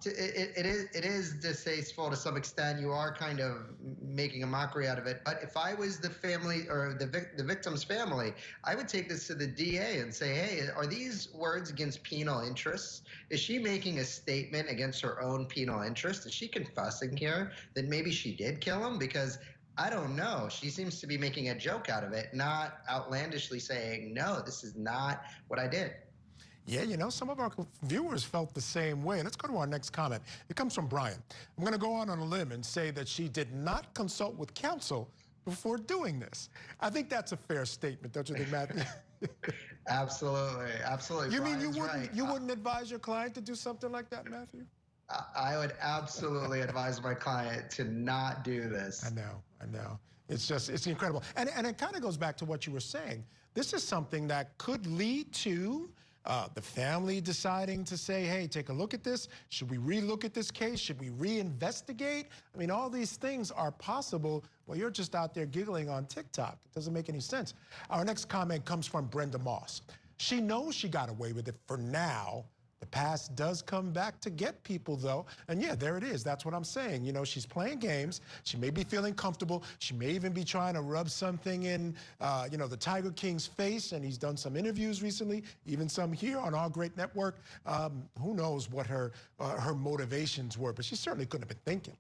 It is distasteful to some extent. You are kind of making a mockery out of it. But if I was the family or the victim's family, I would take this to the DA and say, hey, are these words against penal interests? Is she making a statement against her own penal interest? Is she confessing here that maybe she did kill him? Because I don't know. She seems to be making a joke out of it, not outlandishly saying, no, this is not what I did. Yeah, you know, some of our viewers felt the same way. Let's go to our next comment. It comes from Brian. I'm going to go on a limb and say that she did not consult with counsel before doing this. I think that's a fair statement, don't you think, Matthew? Absolutely, absolutely. You mean you right. wouldn't advise your client to do something like that, Matthew? I would absolutely advise my client to not do this. I know. It's incredible. And it kind of goes back to what you were saying. This is something that could lead to the family deciding to say, hey, take a look at this. Should we relook at this case? Should we reinvestigate? I mean, all these things are possible while you're just out there giggling on TikTok. It doesn't make any sense. Our next comment comes from Brenda Moss. She knows she got away with it for now. The past does come back to get people, though. And yeah, there it is. That's what I'm saying. You know, she's playing games. She may be feeling comfortable. She may even be trying to rub something in, you know, the Tiger King's face. And he's done some interviews recently, even some here on our great network. Who knows what her motivations were, but she certainly couldn't have been thinking.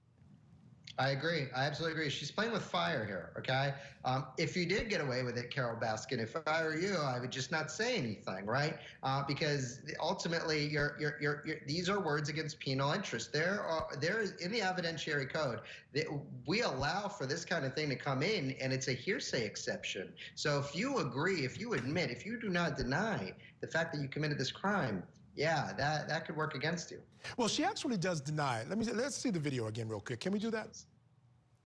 I agree. I absolutely agree. She's playing with fire here, okay? If you did get away with it, Carole Baskin, if I were you, I would just not say anything, right? Because ultimately, these are words against penal interest. There is in the evidentiary code that we allow for this kind of thing to come in, and it's a hearsay exception. So if you agree, if you admit, if you do not deny the fact that you committed this crime, yeah, that could work against you. Well, she actually does deny it. Let's see the video again real quick. Can we do that?